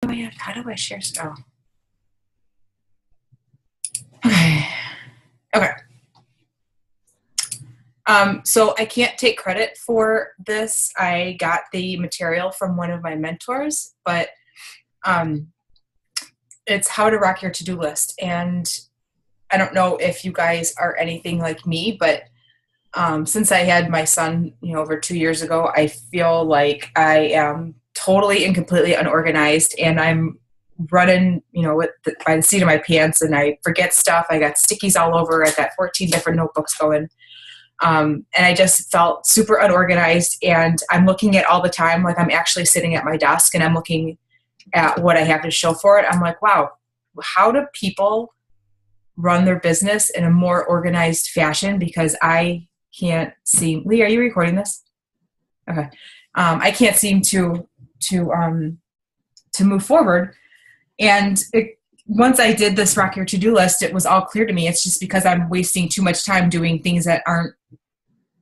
How do I share stuff? Okay. Okay. So I can't take credit for this. I got the material from one of my mentors, but um, it's how to rock your to-do list. And I don't know if you guys are anything like me, but since I had my son, over 2 years ago, I feel like I am totally and completely unorganized, and I'm running, by the seat of my pants, and I forget stuff. I got stickies all over. I got 14 different notebooks going. And I just felt super unorganized, and I'm looking at all the time, like I'm actually sitting at my desk and I'm looking at what I have to show for it. I'm like, wow, how do people run their business in a more organized fashion? Because I can't seem. Lee, are you recording this? Okay. I can't seem to move forward. And once I did this rock your to-do list, it was all clear to me. It's just because I'm wasting too much time doing things that aren't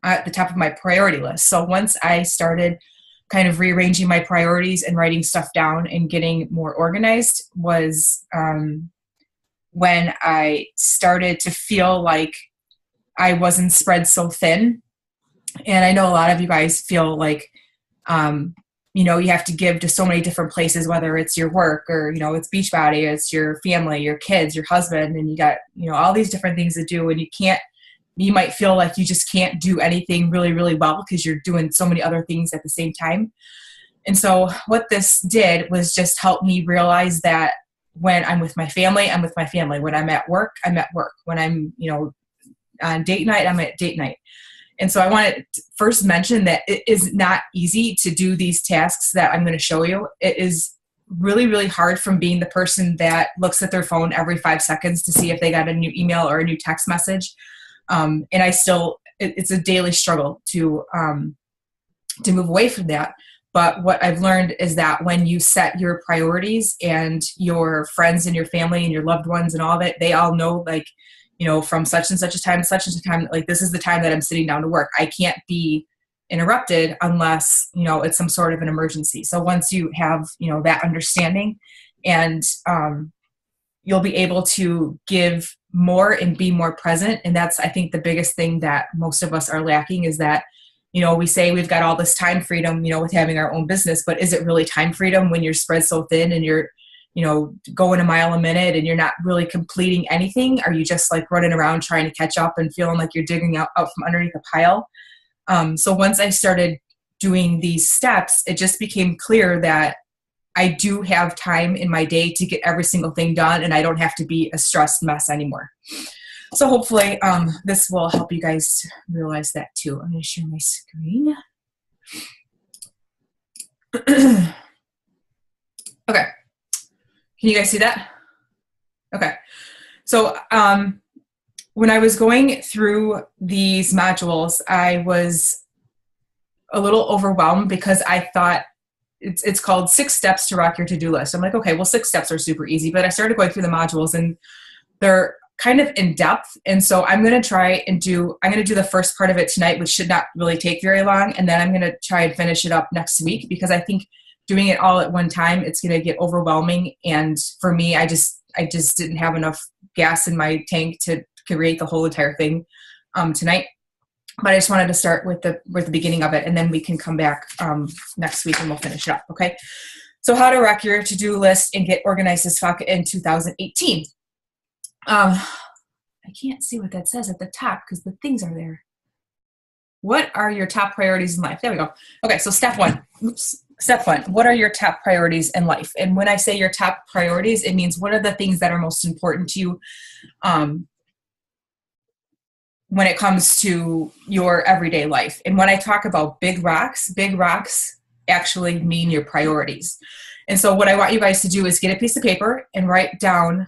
at the top of my priority list. So once I started kind of rearranging my priorities and writing stuff down and getting more organized was when I started to feel like I wasn't spread so thin. And I know a lot of you guys feel like, you have to give to so many different places, whether it's your work or, it's Beachbody, it's your family, your kids, your husband, and you got, all these different things to do. And you might feel like you just can't do anything really, really well because you're doing so many other things at the same time. And so what this did was just help me realize that when I'm with my family, I'm with my family. When I'm at work, I'm at work. When I'm, on date night, I'm at date night. And so I want to first mention that it is not easy to do these tasks that I'm going to show you. It is really, really hard from being the person that looks at their phone every 5 seconds to see if they got a new email or a new text message. And it's a daily struggle to move away from that. But what I've learned is that when you set your priorities and your friends and your family and your loved ones and all that, they all know, like, from such and such a time to such and such a time, like this is the time that I'm sitting down to work. I can't be interrupted unless, it's some sort of an emergency. So once you have, that understanding, and you'll be able to give more and be more present. And that's, I think, the biggest thing that most of us are lacking is that, we say we've got all this time freedom, with having our own business, but is it really time freedom when you're spread so thin and you're, going a mile a minute and you're not really completing anything? Are you just like running around trying to catch up and feeling like you're digging out from underneath a pile? So once I started doing these steps, it just became clear that I do have time in my day to get every single thing done, and I don't have to be a stressed mess anymore. So hopefully this will help you guys realize that too. I'm going to share my screen. Okay. Can you guys see that? Okay. So when I was going through these modules, I was a little overwhelmed because I thought it's called 6 steps to rock your to-do list. I'm like, okay, well, 6 steps are super easy, but I started going through the modules and they're kind of in depth. And so I'm going to do the first part of it tonight, which should not really take very long. And then I'm going to try and finish it up next week, because I think doing it all at one time, it's going to get overwhelming. And for me, I just didn't have enough gas in my tank to create the whole entire thing tonight. But I just wanted to start with the beginning of it, and then we can come back next week and we'll finish it up. Okay. So how to rock your to-do list and get organized as fuck in 2018. I can't see what that says at the top because the things are there. What are your top priorities in life? There we go. Okay. So step one. Step one, what are your top priorities in life? And when I say your top priorities, it means what are the things that are most important to you when it comes to your everyday life. And when I talk about big rocks actually mean your priorities. And so what I want you guys to do is get a piece of paper and write down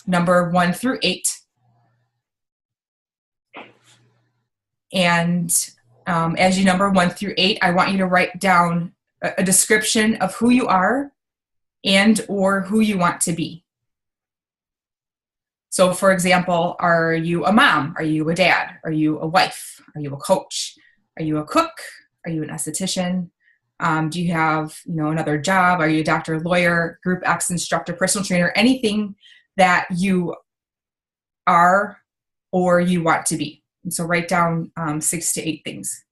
number 1 through 8. And as you number 1 through 8, I want you to write down a description of who you are and or who you want to be. So for example, are you a mom? Are you a dad? Are you a wife? Are you a coach? Are you a cook? Are you an esthetician? Do you have, another job? Are you a doctor, lawyer, group X instructor, personal trainer, anything that you are or you want to be? And so write down 6 to 8 things.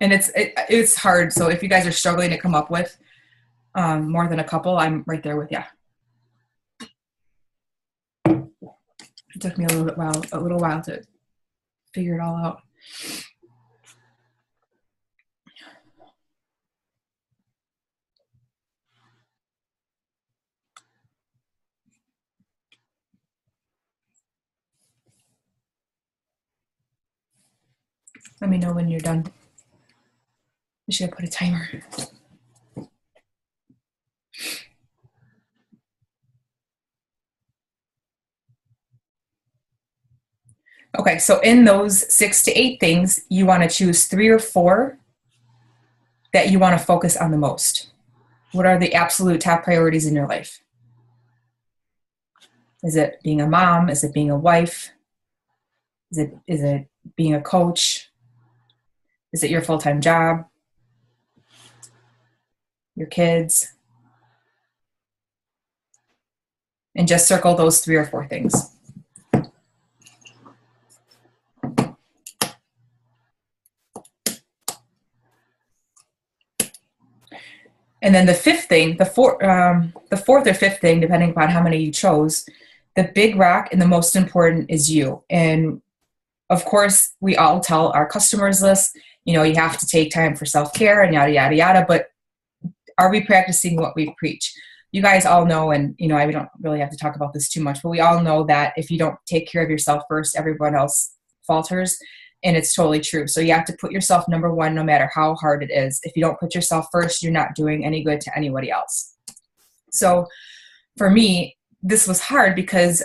And it's hard. So if you guys are struggling to come up with more than a couple, I'm right there with you. It took me a little while to figure it all out. Let me know when you're done. I should have put a timer. Okay, so in those 6 to 8 things, you want to choose 3 or 4 that you want to focus on the most. What are the absolute top priorities in your life? Is it being a mom? Is it being a wife? Is it being a coach? Is it your full-time job? Your kids? And just circle those 3 or 4 things. And then the fifth thing, the fourth or fifth thing, depending upon how many you chose, the big rock and the most important is you. And of course, we all tell our customers this, you have to take time for self-care and yada, yada, yada. But are we practicing what we preach? You guys all know, and we don't really have to talk about this too much, but we all know that if you don't take care of yourself first, everyone else falters. And it's totally true. So you have to put yourself number one, no matter how hard it is. If you don't put yourself first, you're not doing any good to anybody else. So for me, this was hard because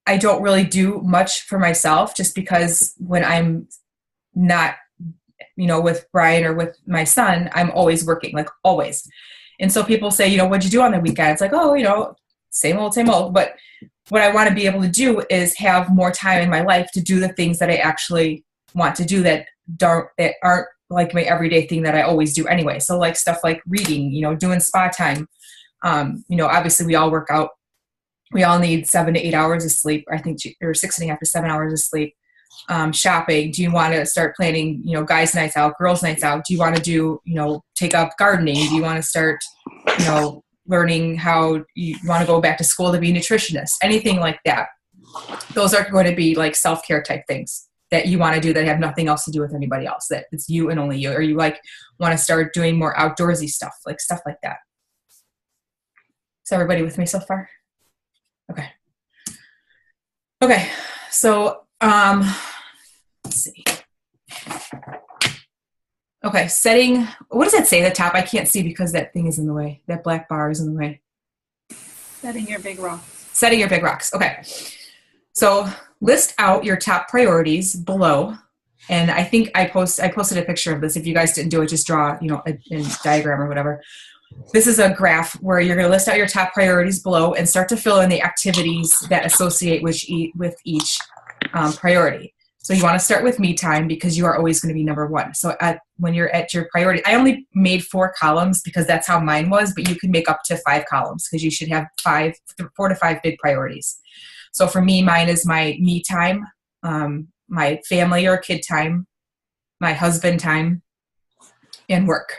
I don't really do much for myself, just because when I'm not, with Brian or with my son, I'm always working, like always. And so people say, what'd you do on the weekend? It's like, oh, same old. But what I want to be able to do is have more time in my life to do the things that I actually want to do that aren't like my everyday thing that I always do anyway. So like stuff like reading, doing spa time. Obviously we all work out. We all need 7 to 8 hours of sleep. I think, or 6.5 to 7 hours of sleep. Shopping. Do you want to start planning, guys' nights out, girls' nights out? Do you want to do, take up gardening? Do you want to start, learning how you want to go back to school to be a nutritionist? Anything like that. Those are going to be like self-care type things that you want to do that have nothing else to do with anybody else, that it's you and only you. Or you want to start doing more outdoorsy stuff, like stuff like that. Is everybody with me so far? Okay. So, let's see. Okay, setting, what does that say at the top? I can't see because that thing is in the way. That black bar is in the way. Setting your big rocks. Setting your big rocks. Okay. So list out your top priorities below. And I think I posted a picture of this. If you guys didn't do it, just draw, a diagram or whatever. This is a graph where you're going to list out your top priorities below and start to fill in the activities that associate with each priority. So you want to start with me time because you are always going to be number one. So when you're at your priority, I only made 4 columns because that's how mine was, but you can make up to 5 columns because you should have 4 to 5 big priorities. So for me, mine is my me time, my family or kid time, my husband time, and work.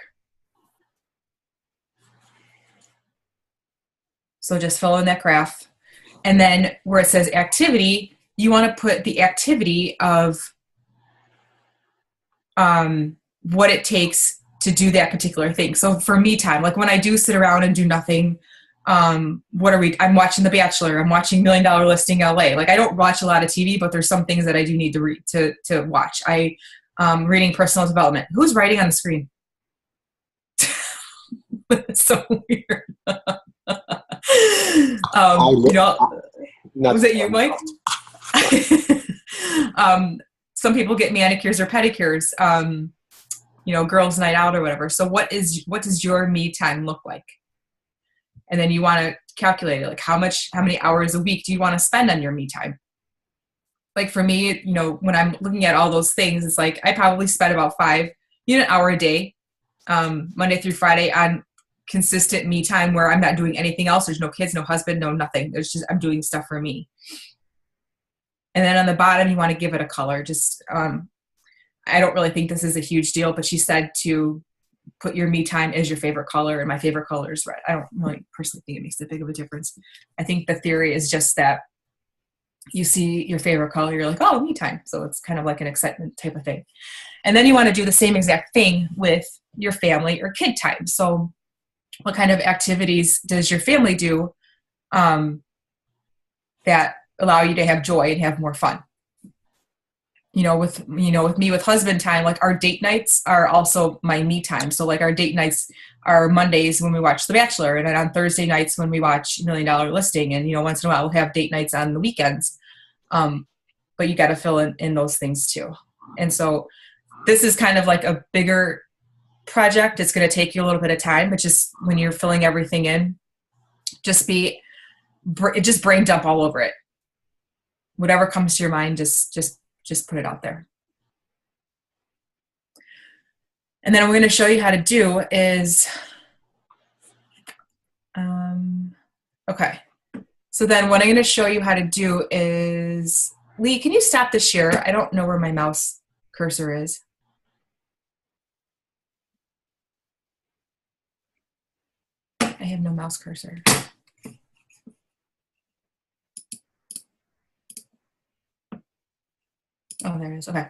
So just fill in that graph. And then where it says activity, you want to put the activity of what it takes to do that particular thing. So for me time, like when I do sit around and do nothing, I'm watching The Bachelor, I'm watching $1 Million Listing LA. Like I don't watch a lot of TV, but there's some things that I do need to read to watch. Reading personal development. Who's writing on the screen? It's so weird. Was it you, Mike? Some people get manicures or pedicures, girls' night out or whatever. So what does your me time look like? And then you want to calculate it, like how many hours a week do you want to spend on your me time? Like for me, when I'm looking at all those things, it's like I probably spend about 5 you know, an hour a day, Monday through Friday on consistent me time where I'm not doing anything else. There's no kids, no husband, no nothing. There's just, I'm doing stuff for me. And then on the bottom, you want to give it a color. Just, I don't really think this is a huge deal, but she said to put your me time as your favorite color, and my favorite color is red. I don't really personally think it makes that big of a difference. I think the theory is just that you see your favorite color, you're like, oh, me time. So it's kind of like an excitement type of thing. And then you want to do the same exact thing with your family or kid time. So what kind of activities does your family do that allow you to have joy and have more fun? With me with husband time, like our date nights are also my me time. So like our date nights are Mondays when we watch The Bachelor, and then on Thursday nights when we watch $1 Million Listing, and once in a while we'll have date nights on the weekends. But you got to fill in those things too. And so this is kind of like a bigger project. It's going to take you a little bit of time, but just when you're filling everything in, just brain dump all over it. Whatever comes to your mind, just put it out there. And then what we're going to show you how to do is, okay. So then what I'm going to show you how to do is, Lee, can you stop the share? I don't know where my mouse cursor is. I have no mouse cursor. Oh, there it is. Okay.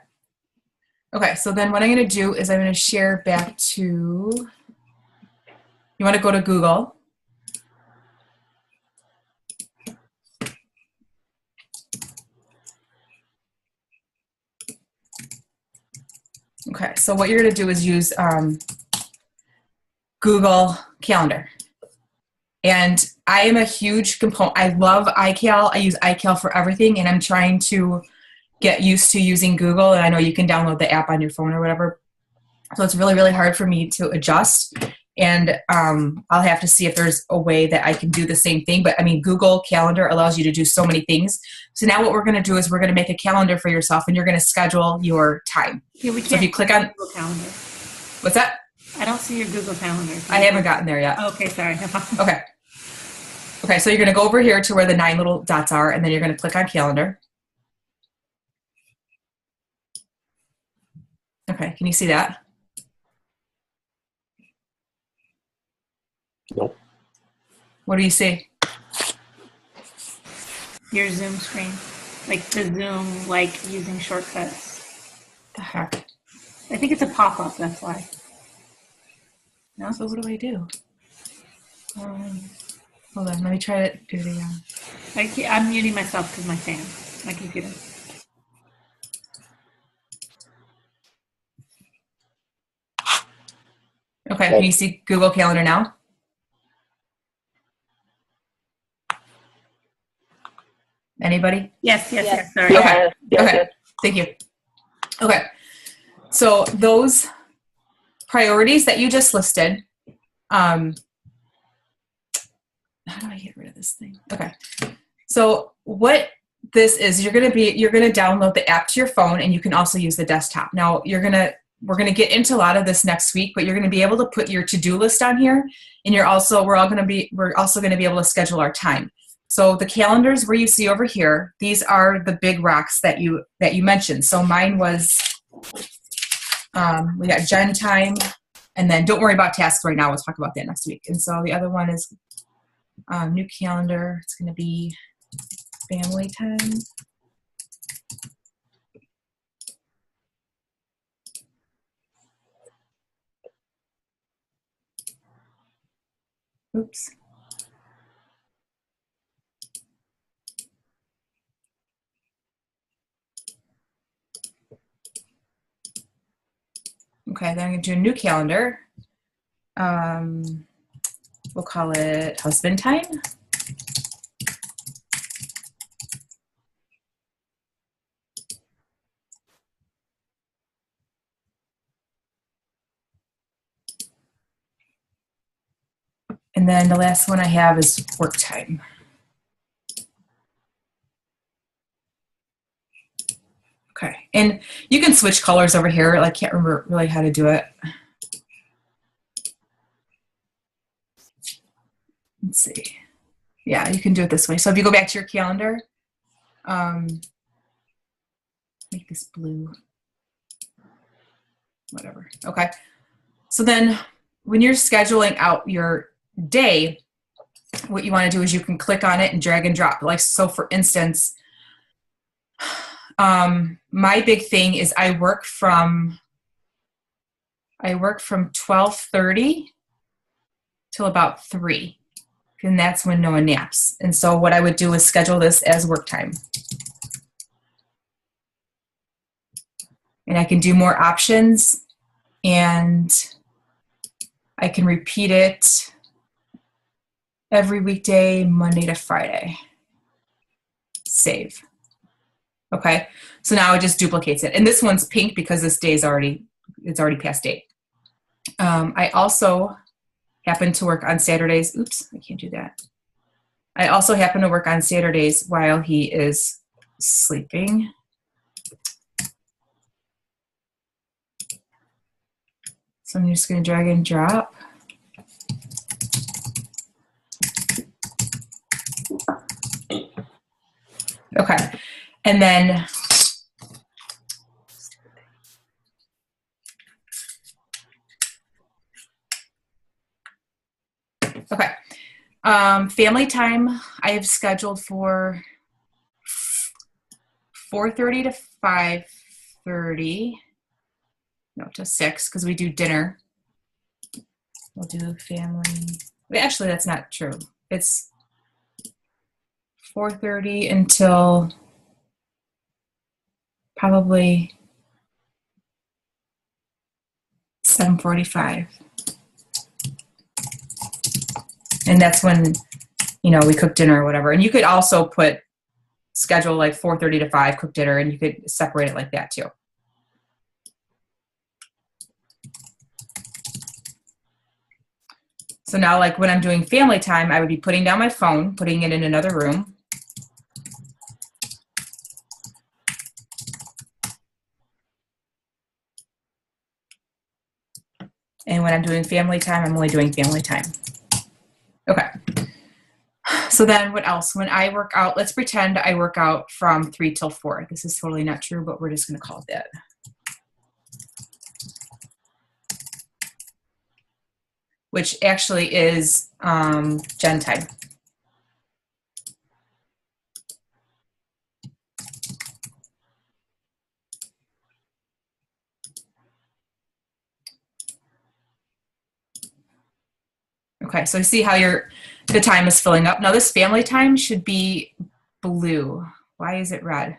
Okay, so then what I'm going to do is I'm going to share back to, you want to go to Google. Okay, so what you're going to do is use Google Calendar. And I am a huge component. I love iCal. I use iCal for everything, and I'm trying to get used to using Google. And I know you can download the app on your phone or whatever. So it's really, really hard for me to adjust. And I'll have to see if there's a way that I can do the same thing. But I mean, Google Calendar allows you to do so many things. So now what we're going to do is we're going to make a calendar for yourself, and you're going to schedule your time. Yeah, we can't. So if you click on Google Calendar. What's that? I don't see your Google Calendar. I haven't gotten there yet. Okay, sorry. Okay. Okay, so you're going to go over here to where the 9 little dots are, and then you're going to click on Calendar. Okay, can you see that? Nope. What do you see? Your Zoom screen. Like the Zoom, like using shortcuts. The heck? I think it's a pop-up, that's why. No, so what do I do? Hold on, let me try to do it again. I'm muting myself because my fan, my computer. Okay, can you see Google Calendar now? Anybody? Yes, sorry. Okay, Yes. okay, thank you. Okay, so those priorities that you just listed, how do I get rid of this thing? Okay, so what this is, you're gonna download the app to your phone, and you can also use the desktop. Now we're gonna get into a lot of this next week, but you're gonna be able to put your to-do list on here, and we're also gonna be able to schedule our time. So the calendars where you see over here, these are the big rocks that you mentioned. So mine was, we got Jen time, and then don't worry about tasks right now. We'll talk about that next week. And so the other one is new calendar. It's going to be family time. Oops. Okay, then I'm going to do a new calendar. We'll call it husband time. And then the last one I have is work time. Okay. And you can switch colors over here. I can't remember really how to do it. Let's see. Yeah, you can do it this way. So if you go back to your calendar, make this blue, whatever. Okay. So then when you're scheduling out your day, what you want to do is you can click on it and drag and drop. Like, so for instance, my big thing is I work from 12:30 till about 3. And that's when Noah naps. And so what I would do is schedule this as work time. And I can do more options, and I can repeat it every weekday, Monday to Friday. Save. Okay, so now it just duplicates it. And this one's pink because this day is already past date. I also happen to work on Saturdays. Oops, I can't do that. I also happen to work on Saturdays while he is sleeping. So I'm just going to drag and drop. Okay, and then okay. Family time I have scheduled for 4:30 to 5:30. No, to 6, because we do dinner. We'll do family. Actually, that's not true. It's 4:30 until probably 7:45. And that's when, we cook dinner or whatever. And you could also schedule like 4:30 to 5, cook dinner, and you could separate it like that too. So now, like when I'm doing family time, I would be putting down my phone, putting it in another room. And when I'm doing family time, I'm only doing family time. Okay. So then what else? When I work out, let's pretend I work out from 3 till 4. This is totally not true, but we're just going to call it that. Which actually is Jen time. Okay, so I see how the time is filling up. Now this family time should be blue. Why is it red?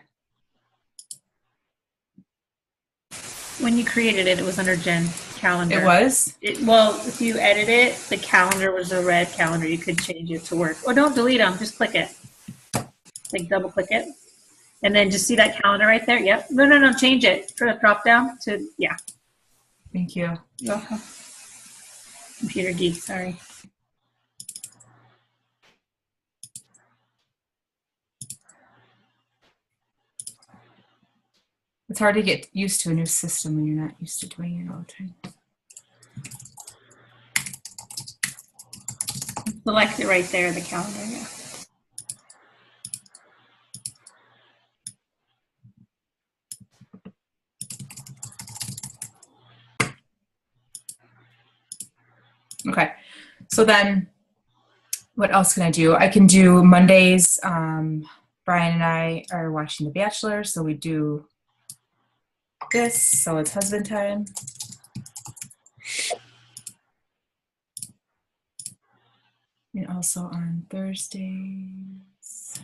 When you created it, it was under Jen calendar. It was? Well, if you edit it, the calendar was a red calendar. You could change it to work. Or don't delete them. Just click it. Like double click it. And then just see that calendar right there. Yep. No. Change it. For the drop down to, yeah. Thank you. Oh. Computer geek, sorry. It's hard to get used to a new system when you're not used to doing it all the time. Select it right there, the calendar, yeah. Okay, so then what else can I do? I can do Mondays. Brian and I are watching The Bachelor, so we do this, so it's husband time. And also on Thursdays.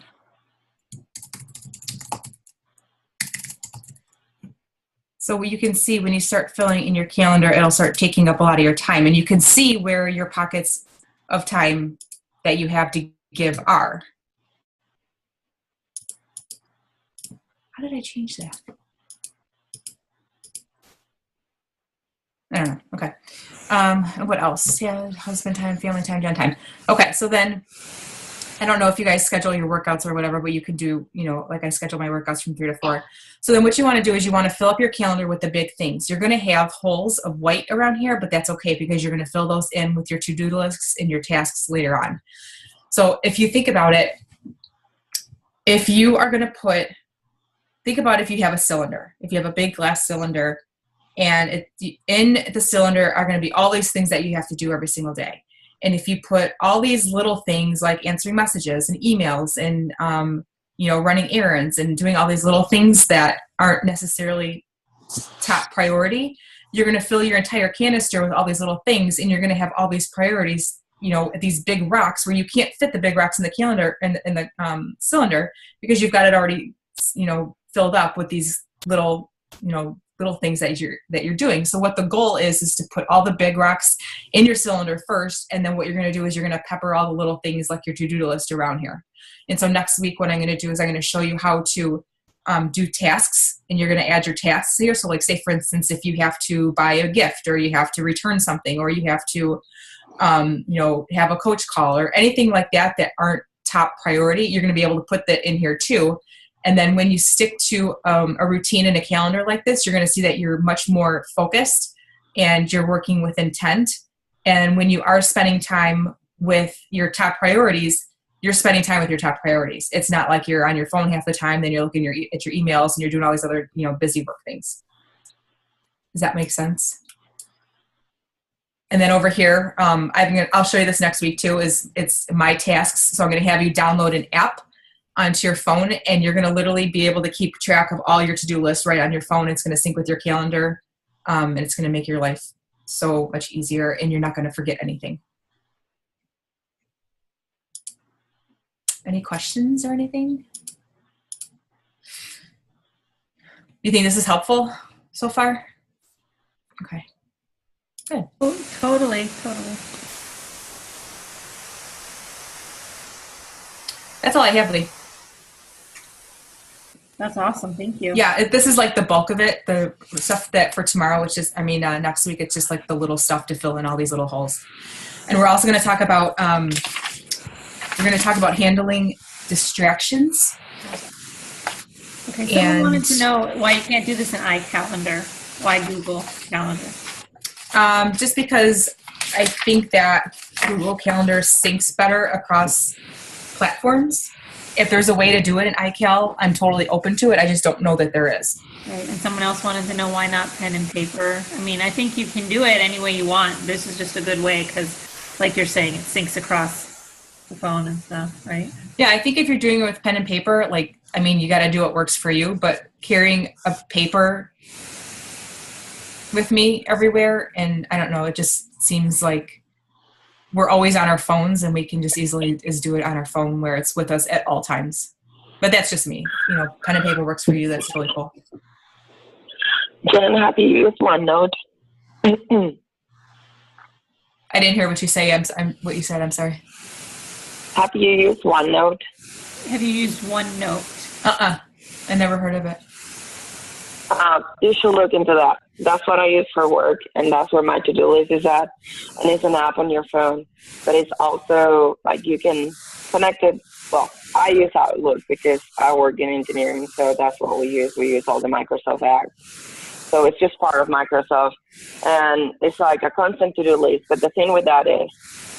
So what you can see when you start filling in your calendar, it'll start taking up a lot of your time, and you can see where your pockets of time that you have to give are. How did I change that? I don't know. Okay. What else? Yeah, husband time, family time, Jen time. Okay, so then I don't know if you guys schedule your workouts or whatever, but you could do, like I schedule my workouts from 3 to 4. So then what you want to do is you want to fill up your calendar with the big things. You're going to have holes of white around here, but that's okay because you're going to fill those in with your to-do lists and your tasks later on. So if you think about it, if you are going to think about if you have a cylinder, if you have a big glass cylinder, and in the cylinder are going to be all these things that you have to do every single day. And if you put all these little things like answering messages and emails and, running errands and doing all these little things that aren't necessarily top priority, you're going to fill your entire canister with all these little things, and you're going to have all these priorities, these big rocks where you can't fit the big rocks in the calendar in the cylinder because you've got it already, filled up with these little things that you're doing. So what the goal is to put all the big rocks in your cylinder first, and then what you're going to do is you're going to pepper all the little things like your to-do list around here. And so next week what I'm going to do is I'm going to show you how to do tasks, and you're going to add your tasks here. So like say for instance, if you have to buy a gift or you have to return something or you have to have a coach call or anything like that aren't top priority, you're going to be able to put that in here too. And then when you stick to a routine in a calendar like this, you're going to see that you're much more focused and you're working with intent. And when you are spending time with your top priorities, you're spending time with your top priorities. It's not like you're on your phone half the time, then you're looking at your emails and you're doing all these other, busy work things. Does that make sense? And then over here, I'll show you this next week too, it's my tasks. So I'm going to have you download an app onto your phone, and you're going to literally be able to keep track of all your to-do lists right on your phone. It's going to sync with your calendar, and it's going to make your life so much easier, and you're not going to forget anything. Any questions or anything? You think this is helpful so far? Okay, good. Oh, totally. That's all I have, Lee. That's awesome. Thank you. Yeah, this is like the bulk of it. The stuff that for tomorrow, which is, next week, it's just like the little stuff to fill in all these little holes. And we're also going to talk about, handling distractions. Okay, someone wanted to know why you can't do this in iCalendar. Why Google Calendar? Just because I think that Google Calendar syncs better across platforms. If there's a way to do it in iCal, I'm totally open to it. I just don't know that there is. Right, and someone else wanted to know why not pen and paper. I think you can do it any way you want. This is just a good way because, like you're saying, it syncs across the phone and stuff, right? Yeah, I think if you're doing it with pen and paper, you got to do what works for you. But carrying a paper with me everywhere, and I don't know, it just seems like we're always on our phones, and we can just easily do it on our phone where it's with us at all times. But that's just me. Pen and paper works for you. That's really cool. Jen, have you used OneNote? I didn't hear what you say. What you said. I'm sorry. Have you used OneNote? Have you used OneNote? I never heard of it. You should look into that. That's what I use for work, and that's where my to-do list is at. And it's an app on your phone, but it's also you can connect it. Well, I use Outlook because I work in engineering, so that's what we use. We use all the Microsoft apps. So it's just part of Microsoft, and it's like a constant to-do list. But the thing with that is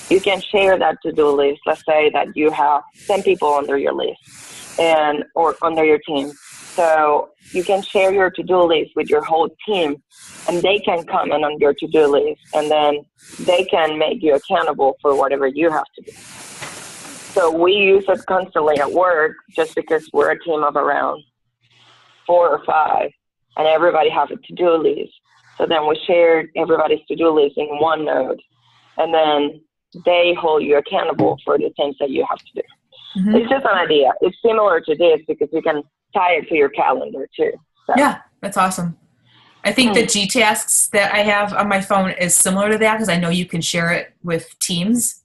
you can share that to-do list. Let's say that you have 10 people under your list or under your team. So you can share your to-do list with your whole team, and they can comment on your to-do list, and then they can make you accountable for whatever you have to do. So we use it constantly at work just because we're a team of around 4 or 5, and everybody has a to-do list. So then we share everybody's to-do list in OneNote, and then they hold you accountable for the things that you have to do. Mm-hmm. It's just an idea. It's similar to this because you can tie it to your calendar too. So. Yeah, that's awesome. I think the G tasks that I have on my phone is similar to that because I know you can share it with Teams.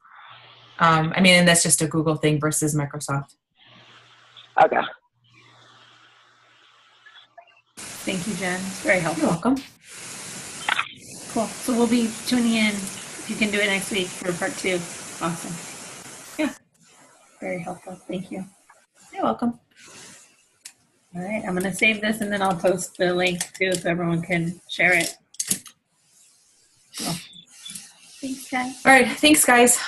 And that's just a Google thing versus Microsoft. Okay. Thank you, Jen. It's very helpful. You're welcome. Cool. So we'll be tuning in if you can do it next week for part 2. Awesome. Yeah. Very helpful. Thank you. You're welcome. All right, I'm going to save this and then I'll post the link too so everyone can share it. Cool. Thanks, guys. All right. Thanks, guys.